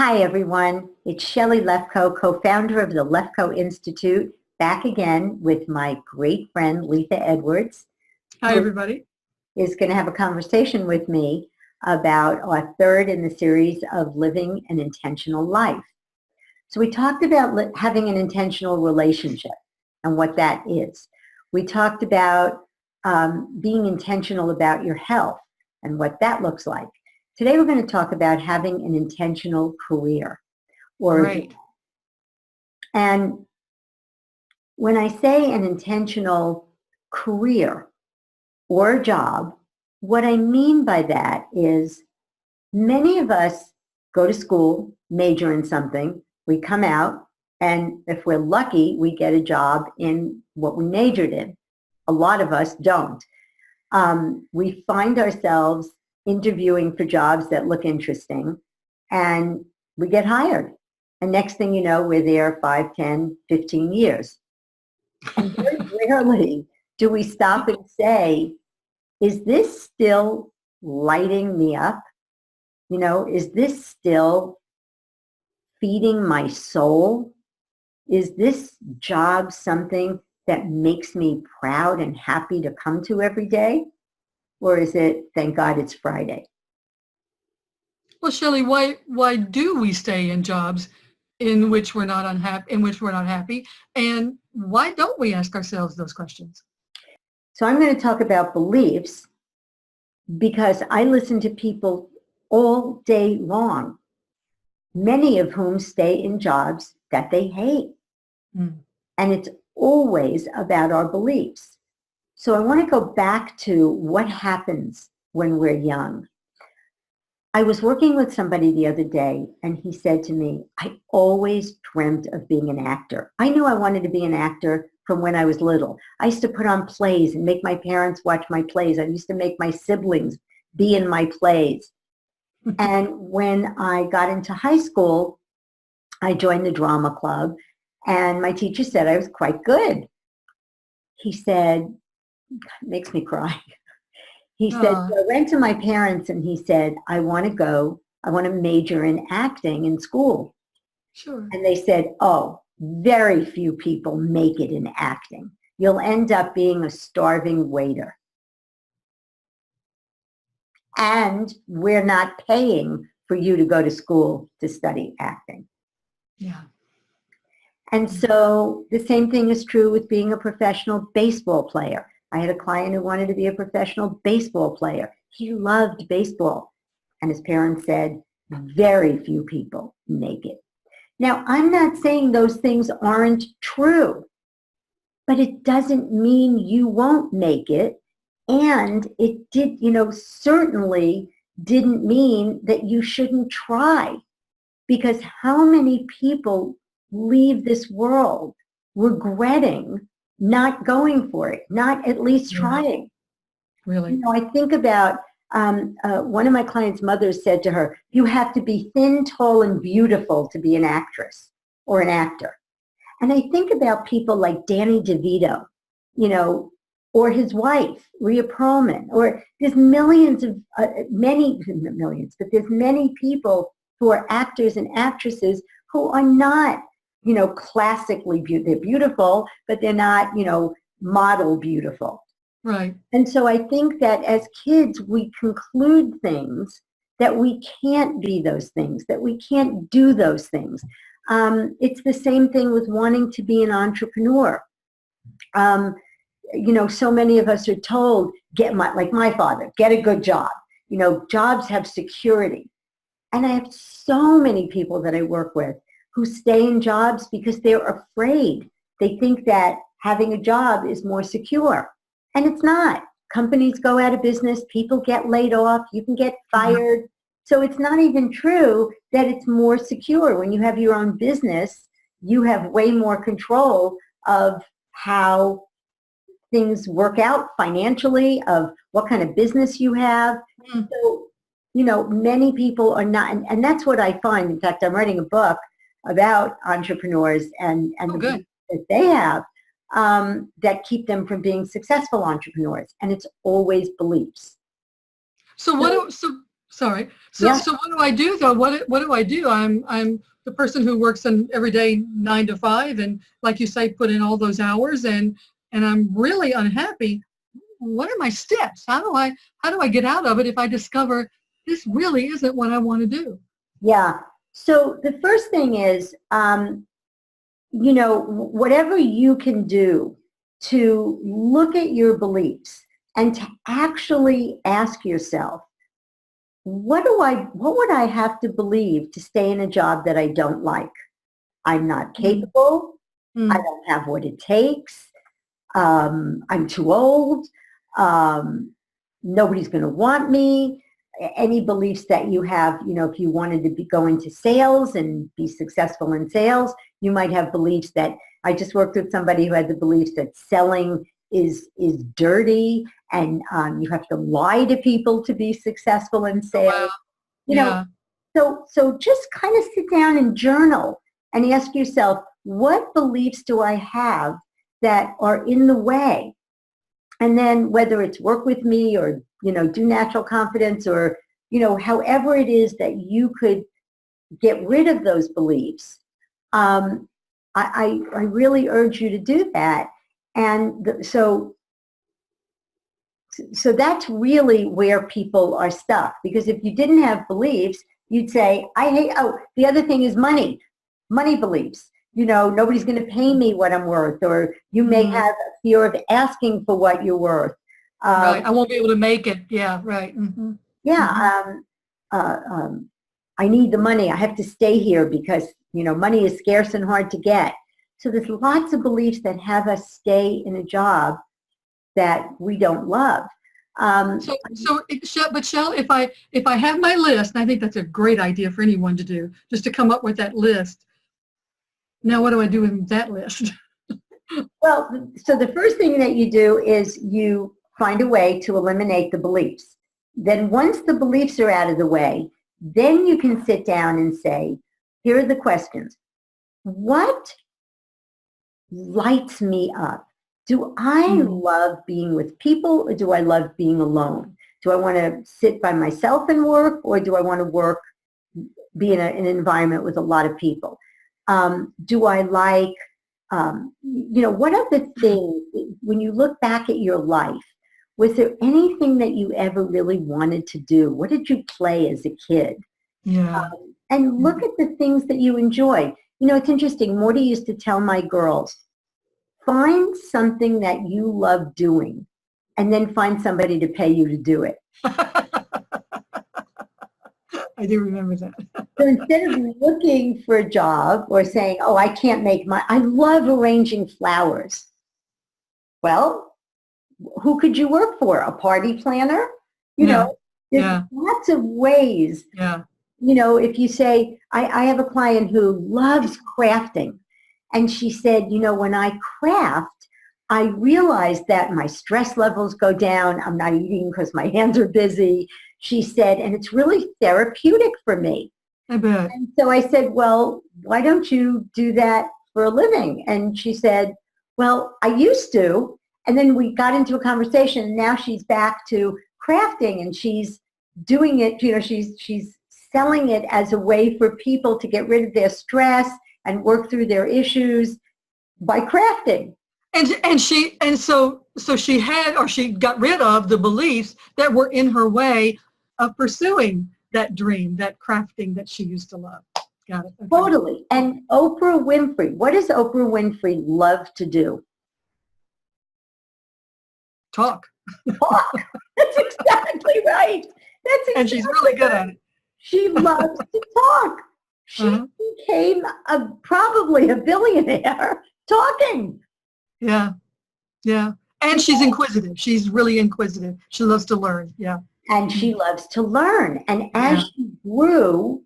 Hi, everyone. It's Shelley Lefko, co-founder of the Lefko Institute, back again with my great friend, Letha Edwards, Hi, everybody. is going to have a conversation with me about our third in the series of living an intentional life. So we talked about having an intentional relationship and what that is. We talked about being intentional about your health and what that looks like. Today we're going to talk about having an intentional career. Right. And when I say an intentional career or job, what I mean by that is many of us go to school, major in something, we come out, and if we're lucky, we get a job in what we majored in. A lot of us don't. We find ourselves interviewing for jobs that look interesting, and we get hired. And next thing you know, we're there 5, 10, 15 years. And very rarely do we stop and say, is this still lighting me up? You know, is this still feeding my soul? Is this job something that makes me proud and happy to come to every day? Or is it, thank God it's Friday? Well, Shelley, why do we stay in jobs in which we're not happy, and why don't we ask ourselves those questions? So I'm going to talk about beliefs because I listen to people all day long, many of whom stay in jobs that they hate. And it's always about our beliefs. So I want to go back to what happens when we're young. I was working with somebody the other day, and he said to me, I always dreamt of being an actor. I knew I wanted to be an actor from when I was little. I used to put on plays and make my parents watch my plays. I used to make my siblings be in my plays. And when I got into high school, I joined the drama club, and my teacher said I was quite good. He said, God, it makes me cry. He said, so I went to my parents and he said, I want to major in acting in school. Sure. And they said, oh, very few people make it in acting. You'll end up being a starving waiter. And we're not paying for you to go to school to study acting. Yeah. And so the same thing is true with being a professional baseball player. I had a client who wanted to be a professional baseball player. He loved baseball. And his parents said, very few people make it. Now, I'm not saying those things aren't true, but it doesn't mean you won't make it. And it did, certainly didn't mean that you shouldn't try. Because how many people leave this world regretting not going for it, not at least trying? Really? I think about one of my clients' mothers said to her, you have to be thin, tall, and beautiful to be an actress or an actor. And I think about people like Danny DeVito, or his wife, Rhea Perlman, or there's millions, but there's many people who are actors and actresses who are not, classically beautiful. They're beautiful, but they're not, model beautiful. Right. And so I think that as kids, we conclude things that we can't be those things, that we can't do those things. It's the same thing with wanting to be an entrepreneur. So many of us are told, like my father, get a good job. Jobs have security. And I have so many people that I work with who stay in jobs because they're afraid. They think that having a job is more secure. And it's not. Companies go out of business, people get laid off, you can get fired. So it's not even true that it's more secure. When you have your own business, you have way more control of how things work out financially, of what kind of business you have. So, many people are not, and that's what I find. In fact, I'm writing a book about entrepreneurs and the beliefs that they have that keep them from being successful entrepreneurs. And it's always beliefs. So Sorry. So, Yeah. so what do I do though? What do I do? I'm the person who works in every day 9 to 5, and like you say, put in all those hours, and I'm really unhappy. What are my steps? How do I get out of it if I discover this really isn't what I want to do? Yeah. So the first thing is, whatever you can do to look at your beliefs and to actually ask yourself, what would I have to believe to stay in a job that I don't like? I'm not capable. I Mm. don't have what it takes. I'm too old. Nobody's going to want me. Any beliefs that you have, if you wanted to go into sales and be successful in sales, you might have beliefs that I just worked with somebody who had the beliefs that selling is dirty, and you have to lie to people to be successful in Wow. sales. You know, Yeah. so just kind of sit down and journal and ask yourself, what beliefs do I have that are in the way? And then whether it's work with me or, do natural confidence or, however it is that you could get rid of those beliefs, I really urge you to do that. And so that's really where people are stuck, because if you didn't have beliefs, you'd say, the other thing is money beliefs. Nobody's going to pay me what I'm worth, or you may Mhm. have a fear of asking for what you're worth. Right. I won't be able to make it. Yeah. Right. Hmm. Hmm. Yeah, I need the money. I have to stay here because, money is scarce and hard to get. So there's lots of beliefs that have us stay in a job that we don't love. Um, But Shell, if I have my list, and I think that's a great idea for anyone to do, just to come up with that list. Now, what do I do with that list? well, so the first thing that you do is you find a way to eliminate the beliefs. Then once the beliefs are out of the way, then you can sit down and say, here are the questions. What lights me up? Do I Mm. love being with people, or do I love being alone? Do I want to sit by myself and work, or do I want to be in an environment with a lot of people? Do I like, what are the things, when you look back at your life, was there anything that you ever really wanted to do? What did you play as a kid? Yeah. And look at the things that you enjoy. It's interesting. Morty used to tell my girls, find something that you love doing and then find somebody to pay you to do it. I do remember that. So instead of looking for a job or saying, oh, I can't I love arranging flowers. Well, who could you work for? A party planner? Yeah. There's Yeah. lots of ways. Yeah. If you say, I have a client who loves crafting, and she said, when I craft, I realize that my stress levels go down. I'm not eating because my hands are busy. She said, and it's really therapeutic for me. I bet. And so I said, well, why don't you do that for a living? And she said, well, I used to. And then we got into a conversation, and now she's back to crafting, and she's doing it, she's selling it as a way for people to get rid of their stress and work through their issues by crafting. So she got rid of the beliefs that were in her way of pursuing that dream, that crafting that she used to love. Got it. Okay. Totally. And Oprah Winfrey, what does Oprah Winfrey love to do? Talk. Talk. That's exactly right. And she's really good at it. She loves to talk. She became probably a billionaire talking. Yeah. Yeah. And she's inquisitive. She's really inquisitive. She loves to learn. Yeah. And she loves to learn. And as she grew,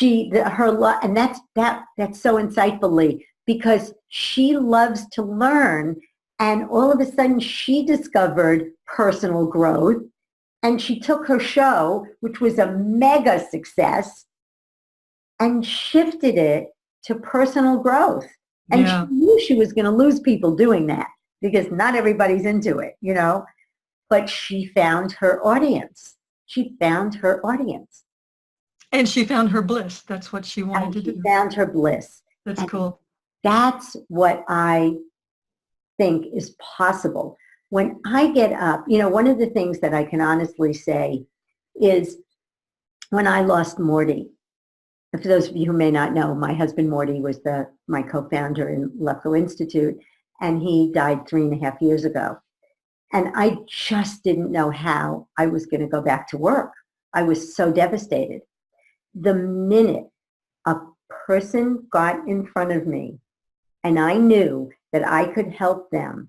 and that's so insightfully, because she loves to learn, and all of a sudden she discovered personal growth, and she took her show, which was a mega success, and shifted it to personal growth. And she knew she was going to lose people doing that, because not everybody's into it, but she found her audience. She found her audience. And she found her bliss. That's what she wanted And to she do. found her bliss. That's And cool. that's what I think is possible. When I get up, one of the things that I can honestly say is when I lost Morty. And for those of you who may not know, my husband Morty was my co-founder in Lefkoe Institute, and he died 3.5 years ago. And I just didn't know how I was going to go back to work. I was so devastated. The minute a person got in front of me and I knew that I could help them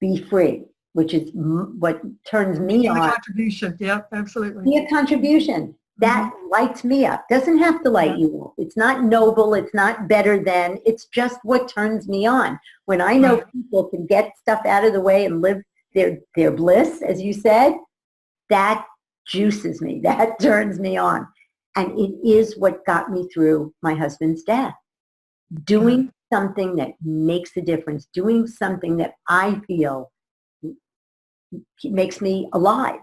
be free, which is what turns me on. Contribution. Yep, absolutely. Be a contribution. That lights me up. Doesn't have to light you up. It's not noble. It's not better than. It's just what turns me on. When I know people can get stuff out of the way and live their bliss, as you said, that juices me. That turns me on. And it is what got me through my husband's death. Doing something that makes a difference. Doing something that I feel makes me alive.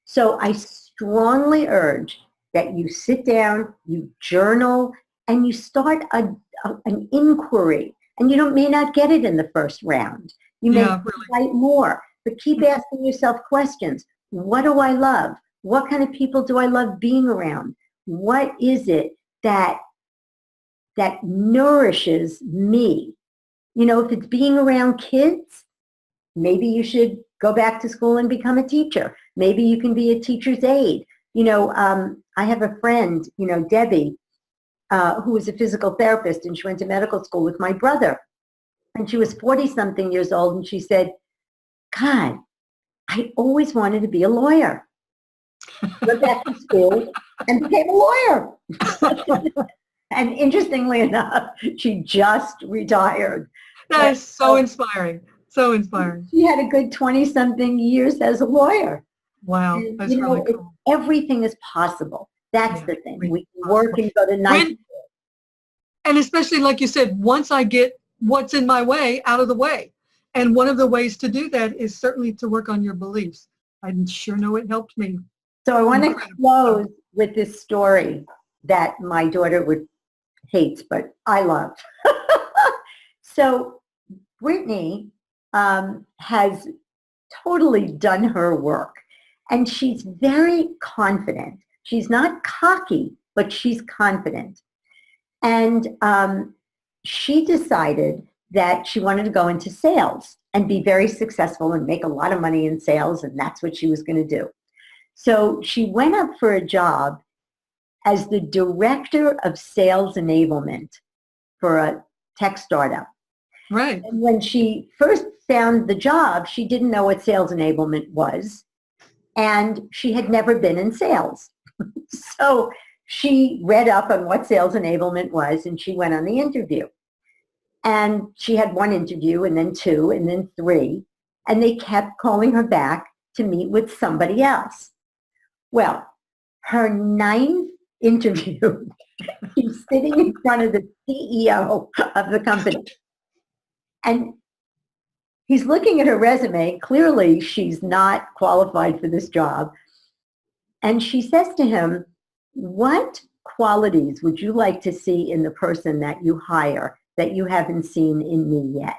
So I strongly urge that you sit down, you journal, and you start an inquiry. And you may not get it in the first round. You may write more, but keep asking yourself questions. What do I love? What kind of people do I love being around? What is it that nourishes me? If it's being around kids, maybe you should go back to school and become a teacher. Maybe you can be a teacher's aide. I have a friend, Debbie, who was a physical therapist, and she went to medical school with my brother. And she was 40-something years old, and she said, God, I always wanted to be a lawyer. Went back to school and became a lawyer. And interestingly enough, she just retired. That is so inspiring. So inspiring. She had a good 20-something years as a lawyer. Wow, And, that's really cool. Everything is possible. That's the thing. We can work and go to night. And especially, like you said, once I get what's in my way out of the way. And one of the ways to do that is certainly to work on your beliefs. I sure know it helped me. So I want to close with this story that my daughter hates, but I love. So Brittany has totally done her work, and she's very confident. She's not cocky, but she's confident. And she decided that she wanted to go into sales and be very successful and make a lot of money in sales, and that's what she was going to do. So she went up for a job as the director of sales enablement for a tech startup. Right. And when she first found the job, she didn't know what sales enablement was, and she had never been in sales. So she read up on what sales enablement was, and she went on the interview. And she had one interview, and then two, and then three, and they kept calling her back to meet with somebody else. Well, her 9th interview, she's sitting in front of the CEO of the company. And he's looking at her resume. Clearly, she's not qualified for this job. And she says to him, what qualities would you like to see in the person that you hire that you haven't seen in me yet?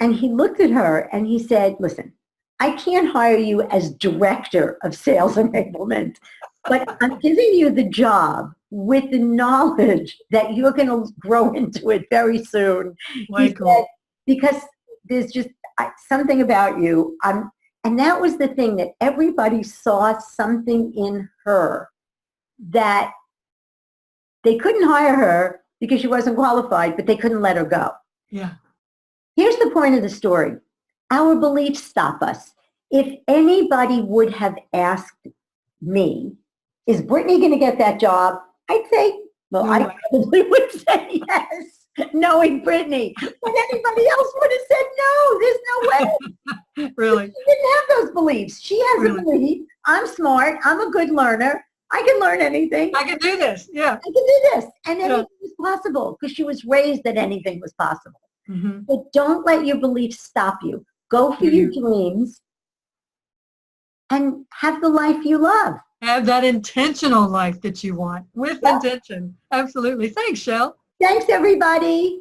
And he looked at her and he said, listen, I can't hire you as director of sales enablement, but I'm giving you the job with the knowledge that you're going to grow into it very soon. He said, because there's just something about you. And that was the thing, that everybody saw something in her that they couldn't hire her because she wasn't qualified, but they couldn't let her go. Yeah. Here's the point of the story. Our beliefs stop us. If anybody would have asked me, is Brittany going to get that job? I'd say, well, I probably would say yes, knowing Brittany. But anybody else would have said no. There's no way. Really? She didn't have those beliefs. She has a belief. I'm smart. I'm a good learner. I can learn anything. I can do this. Yeah. I can do this. And anything was possible because she was raised that anything was possible. Mm-hmm. But don't let your beliefs stop you. Go for your dreams. and have the life you love. Have that intentional life that you want with Yeah. intention. Absolutely. Thanks, Shell. Thanks, everybody.